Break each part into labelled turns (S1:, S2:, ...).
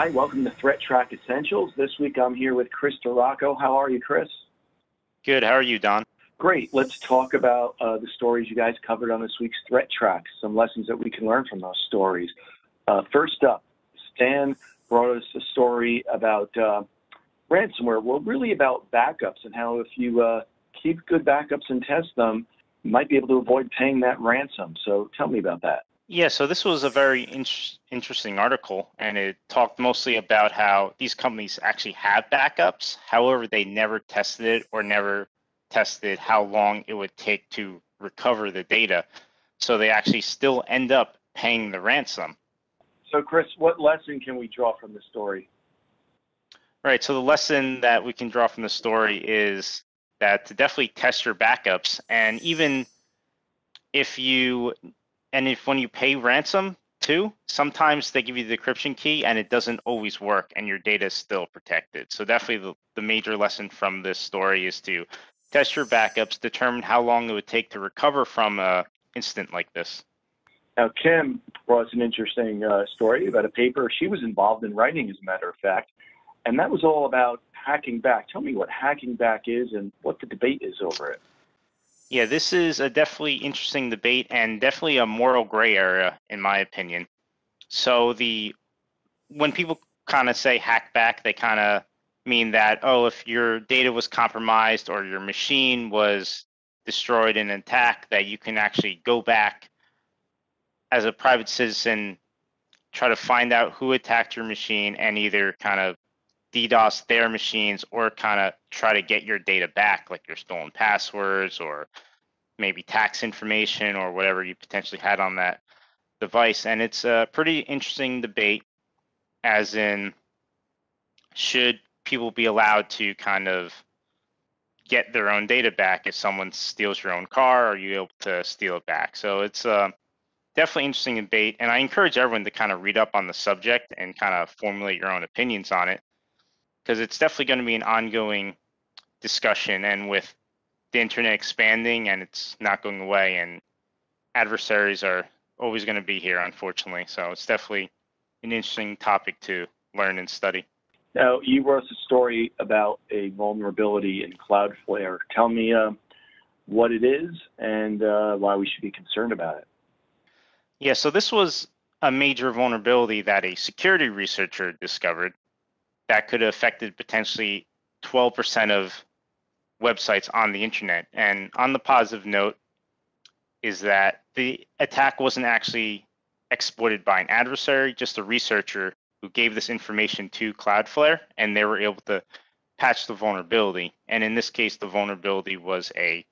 S1: Hi, welcome to ThreatTraq Essentials. This week I'm here with Chris DeRocco. How are you, Chris?
S2: Good. How are you, Don?
S1: Great. Let's talk about the stories you guys covered on this week's ThreatTraq, some lessons that we can learn from those stories. First up, Stan brought us a story about ransomware. Well, really about backups and how if you keep good backups and test them, you might be able to avoid paying that ransom. So tell me about that.
S2: Yeah, so this was a very interesting article, and it talked mostly about how these companies actually have backups. However, they never tested it or never tested how long it would take to recover the data. So they actually still end up paying the ransom.
S1: So, Chris, what lesson can we draw from the story?
S2: Right, so the lesson that we can draw from the story is that to definitely test your backups, and even if when you pay ransom too, sometimes they give you the decryption key and it doesn't always work and your data is still protected. So definitely the major lesson from this story is to test your backups, determine how long it would take to recover from an incident like this.
S1: Now, Kim brought us an interesting story about a paper she was involved in writing, as a matter of fact, and that was all about hacking back. Tell me what hacking back is and what the debate is over it.
S2: Yeah, this is a definitely interesting debate and definitely a moral gray area, in my opinion. So when people kind of say hack back, they kind of mean that, oh, if your data was compromised or your machine was destroyed in an attack, that you can actually go back as a private citizen, try to find out who attacked your machine and either kind of DDoS their machines or kind of try to get your data back, like your stolen passwords or maybe tax information or whatever you potentially had on that device. And it's a pretty interesting debate, as in, should people be allowed to kind of get their own data back? If someone steals your own car, are you able to steal it back? So it's definitely interesting debate, and I encourage everyone to kind of read up on the subject and kind of formulate your own opinions on it, because it's definitely going to be an ongoing discussion, and with the internet expanding and it's not going away, and adversaries are always going to be here, unfortunately. So it's definitely an interesting topic to learn and study.
S1: Now, you wrote a story about a vulnerability in Cloudflare. Tell me what it is and why we should be concerned about it.
S2: Yeah, so this was a major vulnerability that a security researcher discovered that could have affected potentially 12% of websites on the internet. And on the positive note is that the attack wasn't actually exploited by an adversary, just a researcher who gave this information to Cloudflare, and they were able to patch the vulnerability. And in this case, the vulnerability was a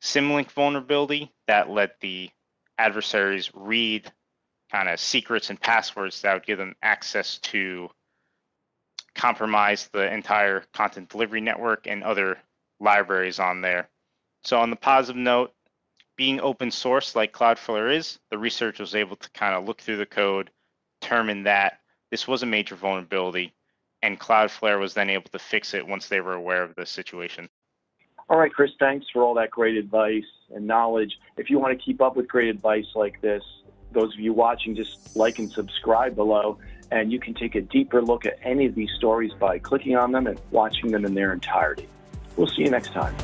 S2: symlink vulnerability that let the adversaries read kind of secrets and passwords that would give them access to compromise the entire content delivery network and other libraries on there. So on the positive note, being open source like Cloudflare is, the research was able to kind of look through the code, determine that this was a major vulnerability, and Cloudflare was then able to fix it once they were aware of the situation.
S1: All right, Chris, thanks for all that great advice and knowledge. If you want to keep up with great advice like this, those of you watching, just like and subscribe below, and you can take a deeper look at any of these stories by clicking on them and watching them in their entirety. We'll see you next time.